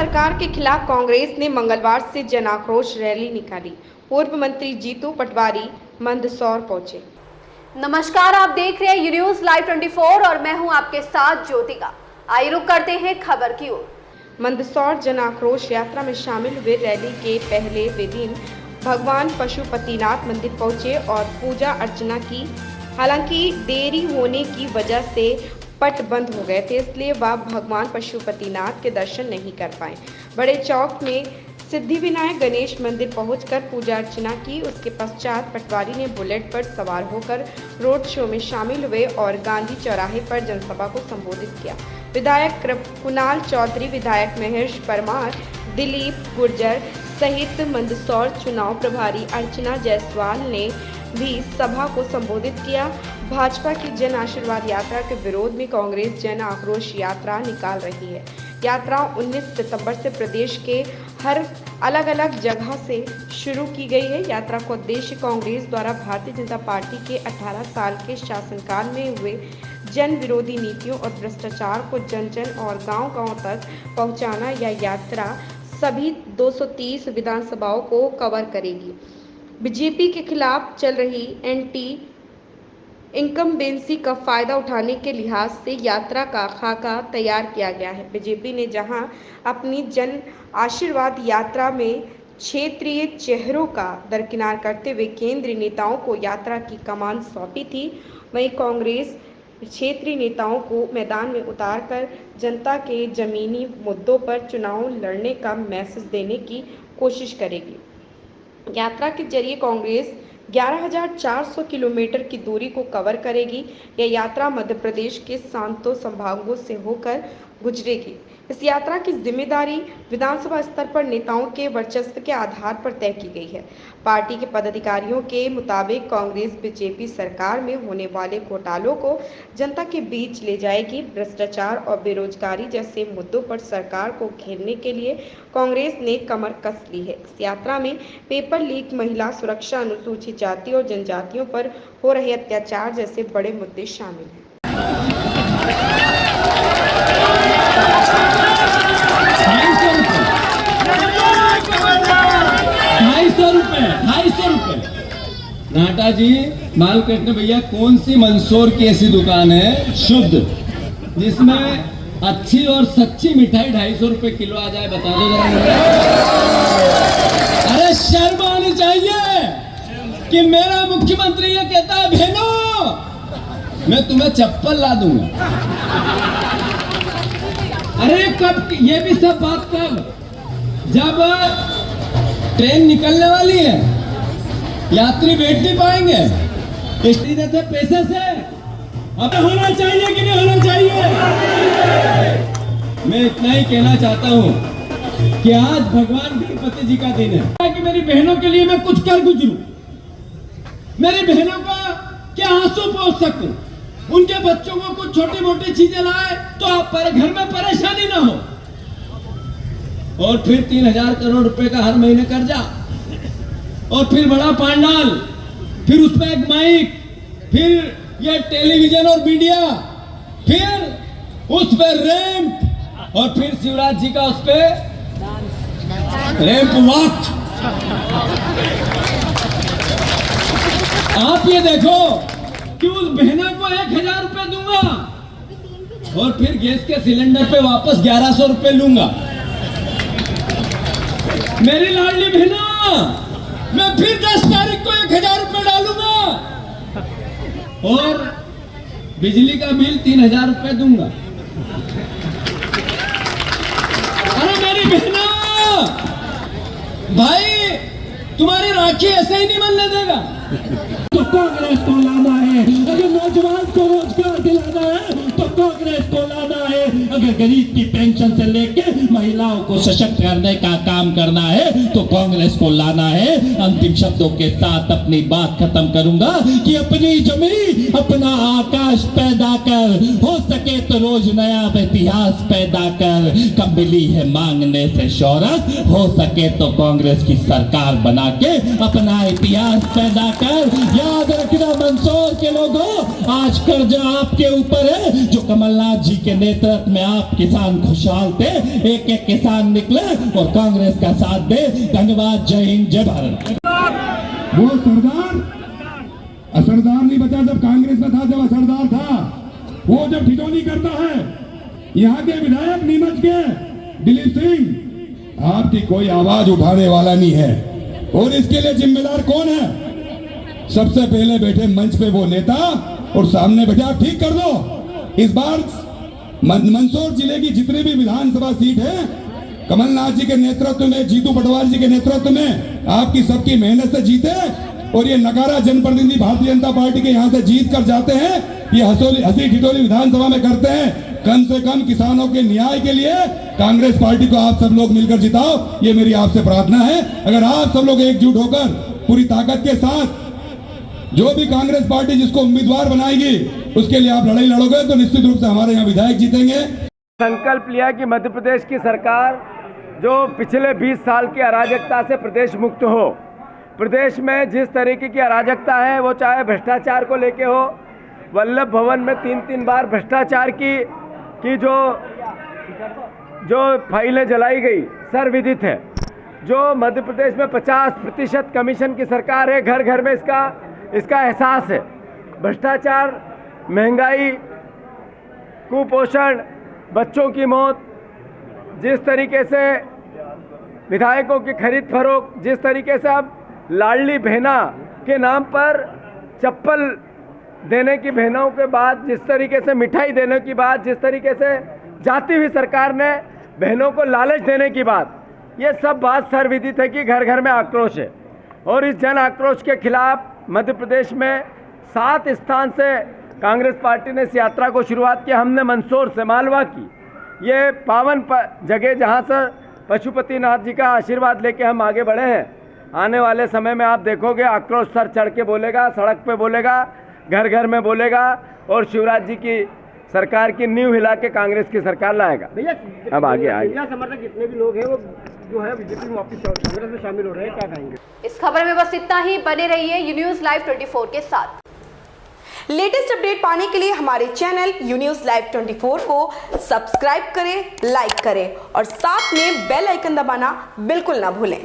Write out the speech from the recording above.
सरकार के खिलाफ कांग्रेस ने मंगलवार से जन आक्रोश रैली निकाली। पूर्व मंत्री जीतू पटवारी मंदसौर पहुंचे। नमस्कार, आप देख रहे हैं यू न्यूज़ लाइव 24 और मैं हूं आपके साथ ज्योतिका। आइए रुक करते हैं खबर की ओर। मंदसौर जन आक्रोश यात्रा में शामिल हुए रैली के पहले दिन भगवान पशुपतिनाथ मंदिर पहुंचे और पूजा अर्चना की। हालांकि देरी होने की वजह से पट बंद हो गए थे, इसलिए वह भगवान पशुपतिनाथ के दर्शन नहीं कर पाए। बड़े चौक में सिद्धिविनायक गणेश मंदिर पहुंचकर पूजा अर्चना की। उसके पश्चात पटवारी ने बुलेट पर सवार होकर रोड शो में शामिल हुए और गांधी चौराहे पर जनसभा को संबोधित किया। विधायक कुणाल चौधरी, विधायक महेश परमार, दिलीप गुर्जर सहित मंदसौर चुनाव प्रभारी अर्चना जायसवाल ने भी सभा को संबोधित किया। भाजपा की जन आशीर्वाद यात्रा के विरोध में कांग्रेस जन आक्रोश यात्रा निकाल रही है। यात्रा 19 सितंबर से प्रदेश के हर अलग अलग जगह से शुरू की गई है। यात्रा का उद्देश्य कांग्रेस द्वारा भारतीय जनता पार्टी के 18 साल के शासनकाल में हुए जन विरोधी नीतियों और भ्रष्टाचार को जन जन और गांव-गांव तक पहुंचाना। यह यात्रा सभी 230 विधानसभाओं को कवर करेगी। बीजेपी के खिलाफ चल रही एंटी इनकम्बेंसी का फायदा उठाने के लिहाज से यात्रा का खाका तैयार किया गया है। बीजेपी ने जहां अपनी जन आशीर्वाद यात्रा में क्षेत्रीय चेहरों का दरकिनार करते हुए केंद्रीय नेताओं को यात्रा की कमान सौंपी थी, वहीं कांग्रेस क्षेत्रीय नेताओं को मैदान में उतारकर जनता के जमीनी मुद्दों पर चुनाव लड़ने का मैसेज देने की कोशिश करेगी। यात्रा के जरिए कांग्रेस 11,400 किलोमीटर की दूरी को कवर करेगी। यह यात्रा मध्य प्रदेश के सांतो संभागों से होकर गुजरेगी। इस यात्रा की जिम्मेदारी विधानसभा स्तर पर नेताओं के वर्चस्व के आधार पर तय की गई है। पार्टी के पदाधिकारियों के मुताबिक कांग्रेस बीजेपी सरकार में होने वाले घोटालों को जनता के बीच ले जाएगी। भ्रष्टाचार और बेरोजगारी जैसे मुद्दों पर सरकार को घेरने के लिए कांग्रेस ने कमर कस ली है। इस यात्रा में पेपर लीक, महिला सुरक्षा, अनुसूचित जाति और जनजातियों पर हो रहे अत्याचार जैसे बड़े मुद्दे शामिल हैं। 250 रुपए। नाटा जी, माल कृष्ण भैया, कौन सी मंदसौर की ऐसी दुकान है शुद्ध जिसमें अच्छी और सच्ची मिठाई 250 रुपए किलो आ जाए? बता दो जरा। अरे शर्म आनी चाहिए कि मेरा मुख्यमंत्री ये कहता है बहनों मैं तुम्हें चप्पल ला दूंगा। अरे कब? ये भी सब बात कब? जब ट्रेन निकलने वाली है, यात्री बैठ नहीं पाएंगे, इसलिए देते पैसे से। अब होना चाहिए कि नहीं होना चाहिए? मैं इतना ही कहना चाहता हूं कि आज भगवान गणपति जी का दिन है कि मेरी बहनों के लिए मैं कुछ कर गुजरूं, मेरी बहनों का क्या आंसू पोंछ सकूं, उनके बच्चों को कुछ छोटी मोटी चीजें लाए तो आप पर घर में परेशानी ना हो। और फिर 3,000 करोड़ रुपए का हर महीने कर्जा, और फिर बड़ा पांडाल, फिर उसमें एक माइक, फिर ये टेलीविजन और मीडिया, फिर उस पे रैंप, और फिर शिवराज जी का उस पे रैंप वॉक। आप ये देखो कि उस बहना को 1,000 रुपए दूंगा और फिर गैस के सिलेंडर पे वापस 1,100 रुपए लूंगा। मेरी लाडली बहना, मैं फिर 10 तारीख को 1,000 रुपए डालूंगा और बिजली का बिल 3,000 रुपए दूंगा। अरे मेरी बहना, भाई तुम्हारी राखी ऐसे ही नहीं बनने देगा। तो कांग्रेस को लाना है। अगर नौजवान को रोजगार दिलाना है तो कांग्रेस को लाना है। अगर गरीब की पेंशन से लेके महिलाओं को सशक्त करने का काम करना है तो कांग्रेस को लाना है। अंतिम शब्दों के साथ अपनी बात खत्म करूंगा कि अपनी जमीन, अपना आकाश पैदा कर, हो सके तो रोज नया इतिहास पैदा कर। कब मिली है मांगने से शोहरत, हो सके तो कांग्रेस की सरकार बना के अपना इतिहास पैदा कर। याद रखना मंदसौर के लोगों, आज कर्जा आपके ऊपर है जो कमलनाथ जी के नेतृत्व में में आप किसान खुशहाल थे, एक एक किसान निकले और कांग्रेस का साथ दे। धन्यवाद। जय हिंद, जय भारत। वो सरदार असरदार नहीं बचा जब कांग्रेस में था, जब असरदार था। वो जब ठिठोली करता है यहाँ के विधायक नीमच के दिलीप सिंह, आपकी कोई आवाज उठाने वाला नहीं है। और इसके लिए जिम्मेदार कौन है? सबसे पहले बैठे मंच पे वो नेता और सामने बैठे। आप ठीक कर दो। इस बार मंदसौर जिले की जितनी भी विधानसभा सीट है, कमलनाथ जी के नेतृत्व में, जीतू पटवारी जी के नेतृत्व में, आपकी सबकी मेहनत से जीते। और ये नकारा जनप्रतिनिधि भारतीय जनता पार्टी के यहाँ से जीत कर जाते हैं, ये हंसी ठिठोली विधानसभा में करते हैं। कम से कम किसानों के न्याय के लिए कांग्रेस पार्टी को आप सब लोग मिलकर जिताओ, ये मेरी आपसे प्रार्थना है। अगर आप सब लोग एकजुट होकर पूरी ताकत के साथ जो भी कांग्रेस पार्टी जिसको उम्मीदवार बनाएगी उसके लिए आप लड़ाई लड़ोगे तो निश्चित रूप से हमारे यहाँ विधायक जीतेंगे। संकल्प लिया कि मध्य प्रदेश की सरकार जो पिछले 20 साल की अराजकता से प्रदेश मुक्त हो। प्रदेश में जिस तरीके की अराजकता है, वो चाहे भ्रष्टाचार को लेके हो, वल्लभ भवन में 3-3 बार भ्रष्टाचार की जो फाइलें जलाई गई सर्वविदित है। जो मध्य प्रदेश में 50% कमीशन की सरकार है, घर घर में इसका एहसास है। भ्रष्टाचार, महंगाई, कुपोषण, बच्चों की मौत, जिस तरीके से विधायकों की खरीद फरोख्त, जिस तरीके से अब लाडली बहना के नाम पर चप्पल देने की बहनों के बाद, जिस तरीके से मिठाई देने की बात, जिस तरीके से जाती हुई सरकार ने बहनों को लालच देने की बात, ये सब बात सर्वविदित है कि घर घर में आक्रोश है। और इस जन आक्रोश के खिलाफ मध्य प्रदेश में 7 स्थान से कांग्रेस पार्टी ने इस यात्रा को शुरुआत की। हमने मंदसौर से मालवा की, ये पावन जगह जहाँ से पशुपतिनाथ जी का आशीर्वाद लेके हम आगे बढ़े हैं। आने वाले समय में आप देखोगे आक्रोश सर चढ़ के बोलेगा, सड़क पे बोलेगा, घर घर में बोलेगा और शिवराज जी की सरकार की नींव हिला के कांग्रेस की सरकार लाएगा। अब आगे समर्थक जितने भी लोग हैं वो जो है बीजेपी में वापस कांग्रेस में शामिल हो रहे हैं, क्या कहेंगे? इस खबर में बस इतना ही। बने रहिए यू न्यूज़ लाइव 24 के साथ। लेटेस्ट अपडेट पाने के लिए हमारे चैनल यू न्यूज़ लाइव 24 को सब्सक्राइब करें, लाइक करें और साथ में बेल आइकन दबाना बिल्कुल ना भूलें।